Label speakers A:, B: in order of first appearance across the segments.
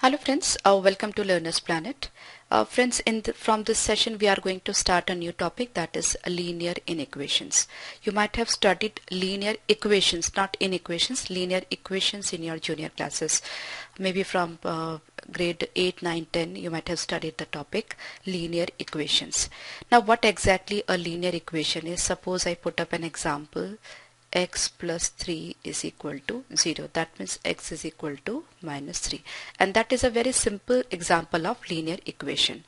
A: Hello friends, welcome to Learner's Planet. Friends, from this session we are going to start a new topic, that is linear inequations. You might have studied linear equations, not inequations, linear equations in your junior classes. Maybe from grade 8, 9, 10 you might have studied the topic linear equations. Now what exactly a linear equation is? Suppose I put up an example, x plus 3 is equal to 0. That means x is equal to minus 3. And that is a very simple example of linear equation.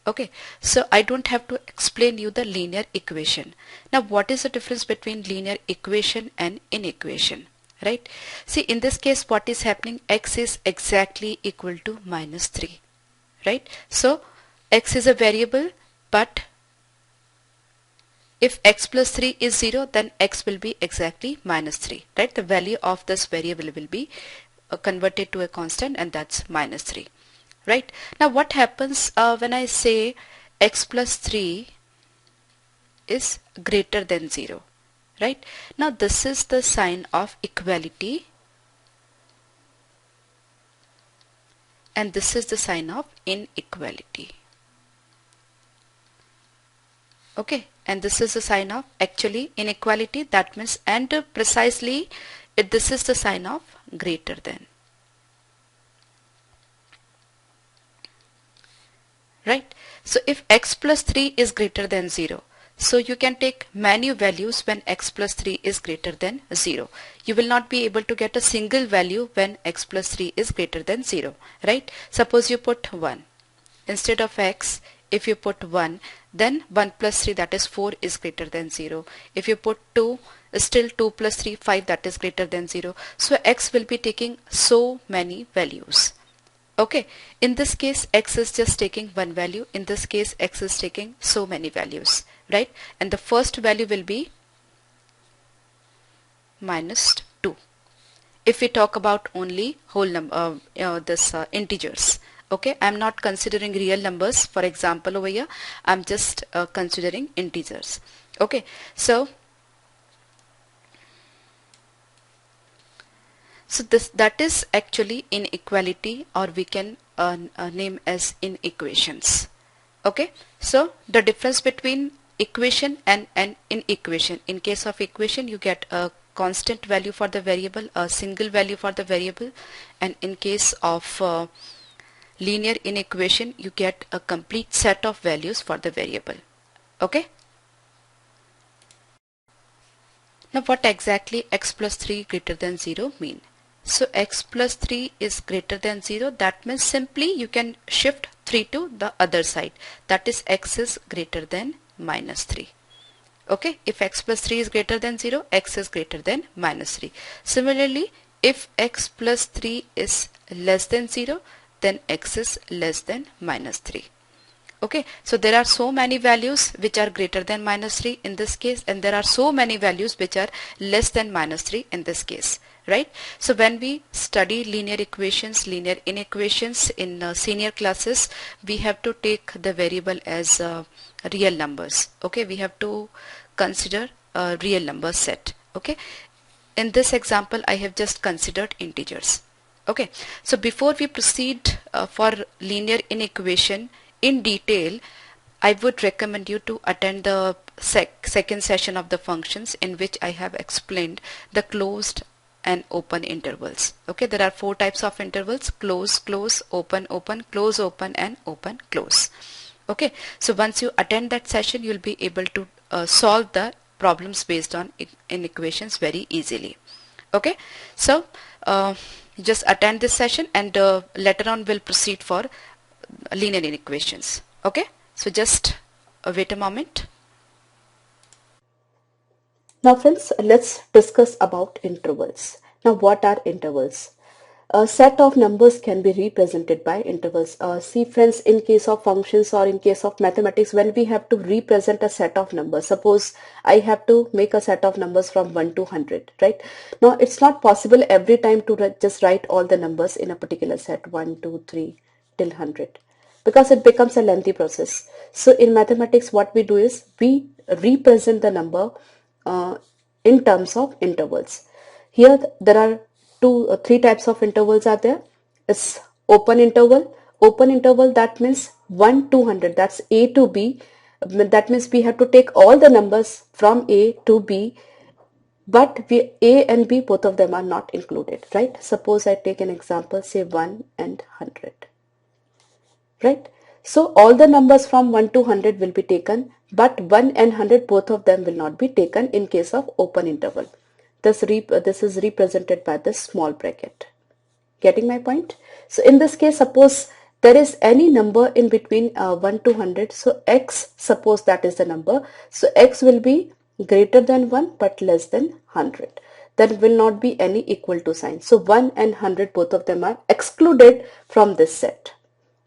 A: Okay, so I don't have to explain you the linear equation. Now what is the difference between linear equation and inequation? Right? See, in this case what is happening, x is exactly equal to minus 3. Right? So x is a variable, but if x plus 3 is 0, then x will be exactly minus 3, right? The value of this variable will be converted to a constant, and that's minus 3, right? Now what happens when I say x plus 3 is greater than 0, right? Now this is the sign of equality, and this is the sign of inequality. Okay, and this is the sign of actually inequality. That means, and precisely this is the sign of greater than, right? So if x plus 3 is greater than 0, so you can take many values when x plus 3 is greater than 0. You will not be able to get a single value when x plus 3 is greater than 0, right? Suppose you put 1 instead of x. If you put 1, then 1 plus 3, that is 4, is greater than 0. If you put 2, still 2 plus 3, 5, that is greater than 0. So x will be taking so many values. Okay, in this case x is just taking one value. In this case x is taking so many values, right? And the first value will be minus 2. If we talk about only whole number, integers. Okay, I'm not considering real numbers. For example, over here I'm just considering integers. Okay, so that is actually inequality, or we can name as inequations. Okay, so the difference between equation and inequation: in case of equation you get a constant value for the variable, a single value for the variable, and in case of linear inequation you get a complete set of values for the variable. Okay, now what exactly x plus 3 greater than 0 mean? So x plus 3 is greater than 0, that means simply you can shift 3 to the other side, that is x is greater than minus 3. Okay, if x plus 3 is greater than 0, x is greater than minus 3. Similarly, if x plus 3 is less than 0, then x is less than minus 3. Okay, so there are so many values which are greater than minus 3 in this case, and there are so many values which are less than minus 3 in this case, right? So when we study linear equations, linear inequations in senior classes, we have to take the variable as real numbers. Okay, we have to consider a real number set. Okay, in this example I have just considered integers. Okay, so before we proceed for linear inequation in detail, I would recommend you to attend the second session of the functions, in which I have explained the closed and open intervals. Okay, there are 4 types of intervals: close, close, open, open, close, open, and open, close. Okay, so once you attend that session, you'll be able to solve the problems based on inequations very easily. Okay, so just attend this session, and later on we'll proceed for linear inequations. Okay, so just wait a moment.
B: Now friends, let's discuss about intervals. Now what are intervals? A set of numbers can be represented by intervals. See friends, in case of functions or in case of mathematics, when we have to represent a set of numbers, suppose I have to make a set of numbers from 1 to 100, right? Now it's not possible every time to just write all the numbers in a particular set, 1, 2, 3 till 100, because it becomes a lengthy process. So in mathematics what we do is we represent the number in terms of intervals. Here there are three types of intervals are there. It's open interval. Open interval, that means 1 to 100, that's A to B. That means we have to take all the numbers from A to B, but A and B, both of them are not included, right? Suppose I take an example, say 1 and 100, right? So all the numbers from 1 to 100 will be taken, but 1 and 100, both of them will not be taken in case of open interval. This is represented by this small bracket. Getting my point? So in this case, suppose there is any number in between 1 to 100. So x, suppose that is the number. So x will be greater than 1 but less than 100. There will not be any equal to sign. So 1 and 100, both of them are excluded from this set.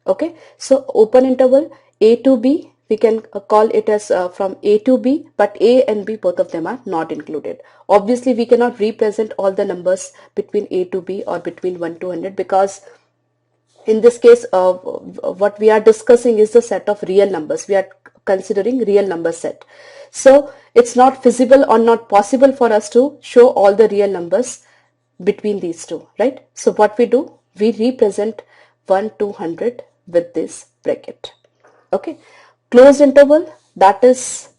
B: Okay, so open interval A to B, we can call it as from A to B, but A and B, both of them are not included. Obviously we cannot represent all the numbers between A to B or between 1 to 100, because in this case what we are discussing is the set of real numbers. We are considering real number set. So it's not feasible or not possible for us to show all the real numbers between these two, right? So what we do, we represent 1 to 100 with this bracket. Okay, closed interval, that is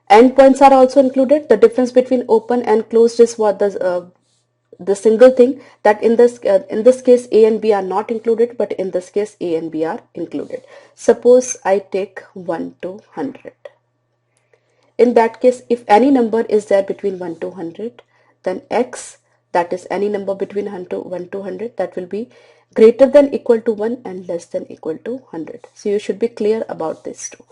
B: endpoints are also included. The difference between open and closed is what the single thing, that in this case A and B are not included, but in this case A and B are included. Suppose I take 1 to 100. In that case, if any number is there between 1 to 100, then x, that is any number between 1 to 100, that will be greater than equal to 1 and less than equal to 100. So you should be clear about this too.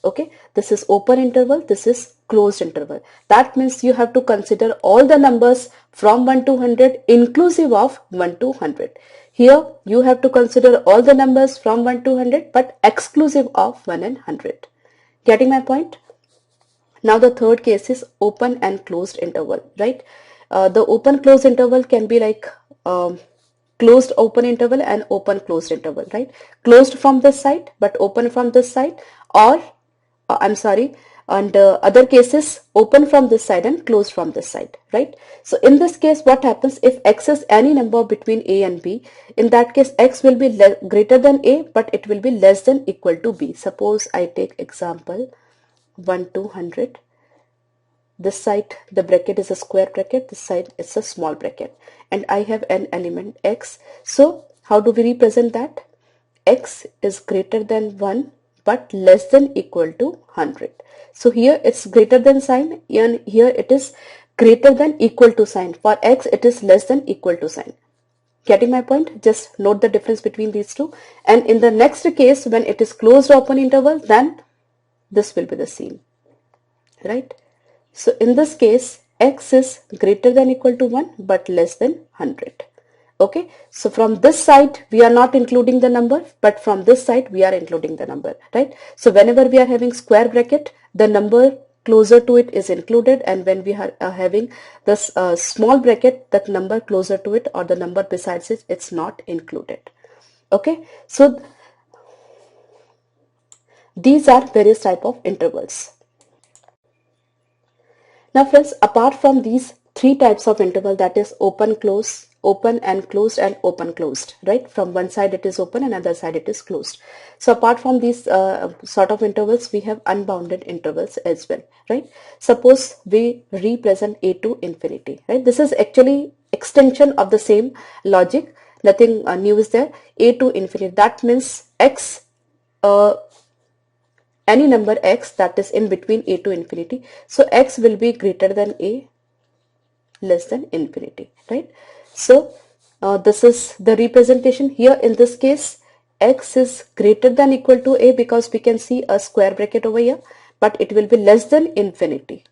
B: Okay, this is open interval, this is closed interval. That means you have to consider all the numbers from 1 to 100 inclusive of 1 to 100. Here you have to consider all the numbers from 1 to 100 but exclusive of 1 and 100. Getting my point? Now the third case is open and closed interval, right? The open closed interval can be like closed open interval and open closed interval, right? Closed from this side but open from this side, or and other cases open from this side and closed from this side, right? So in this case, what happens if x is any number between A and B? In that case, x will be greater than A but it will be less than equal to B. Suppose I take example 1 to 100. This side the bracket is a square bracket, this side is a small bracket, and I have an element x. So how do we represent that? X is greater than 1 but less than equal to 100. So here it's greater than sign, and here it is greater than equal to sign. For x it is less than equal to sign. Getting my point? Just note the difference between these two. And in the next case, when it is closed open interval, then this will be the same, right? So in this case, x is greater than equal to 1 but less than 100. Okay, so from this side we are not including the number, but from this side we are including the number, right? So whenever we are having square bracket, the number closer to it is included, and when we are having this small bracket, that number closer to it or the number besides it, it's not included. Okay, so these are various type of intervals. Now friends, apart from these three types of interval, that is open, close, open and closed, and open closed, right? From one side it is open and other side it is closed. So apart from these sort of intervals, we have unbounded intervals as well, right? Suppose we represent A to infinity, right? This is actually extension of the same logic. Nothing new is there. A to infinity, that means x, any number x that is in between A to infinity. So x will be greater than A, less than infinity, right? So this is the representation here. In this case, x is greater than equal to A because we can see a square bracket over here, but it will be less than infinity.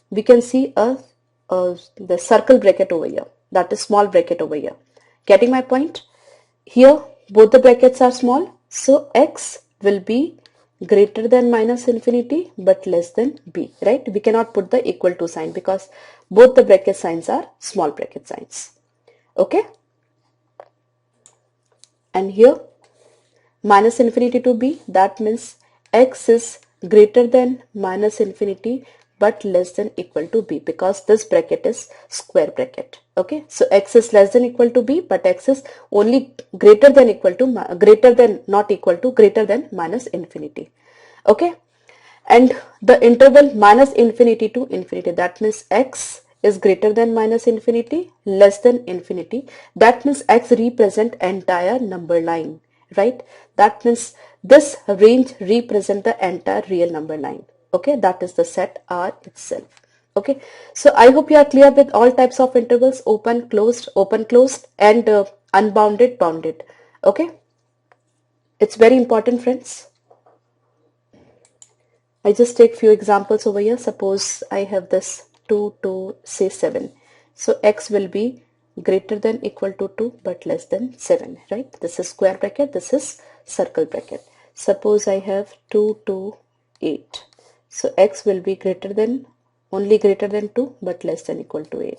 B: We can see the circle bracket over here, that is small bracket over here. Getting my point? Here both the brackets are small, so x will be greater than minus infinity but less than b, right? We cannot put the equal to sign because both the bracket signs are small bracket signs. Okay, and here minus infinity to b, that means x is greater than minus infinity but less than equal to b, because this bracket is square bracket. Okay, so x is less than equal to b, but x is only greater than equal to, greater than, not equal to, greater than minus infinity. Okay, and the interval minus infinity to infinity, that means x is greater than minus infinity, less than infinity. That means x represent entire number line, right? That means this range represent the entire real number line. Okay, that is the set R itself. Okay, so I hope you are clear with all types of intervals: open, closed, and unbounded, bounded. Okay, it's very important, friends. I just take few examples over here. Suppose I have this 2 to say 7. So x will be greater than equal to 2 but less than 7, right? This is square bracket, this is circle bracket. Suppose I have 2 to 8. So x will be greater than, only greater than 2 but less than equal to 8,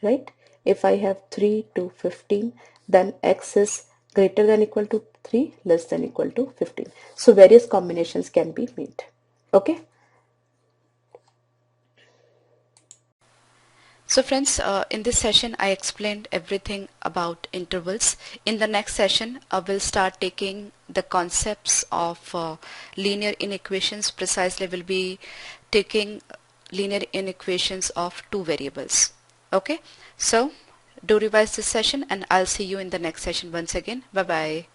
B: right? If I have 3 to 15, then x is greater than equal to 3, less than equal to 15. So various combinations can be made. Okay.
A: So friends, in this session I explained everything about intervals. In the next session I will start taking the concepts of linear inequations. Precisely will be taking linear inequations of two variables. Okay, so do revise this session and I'll see you in the next session once again. Bye bye.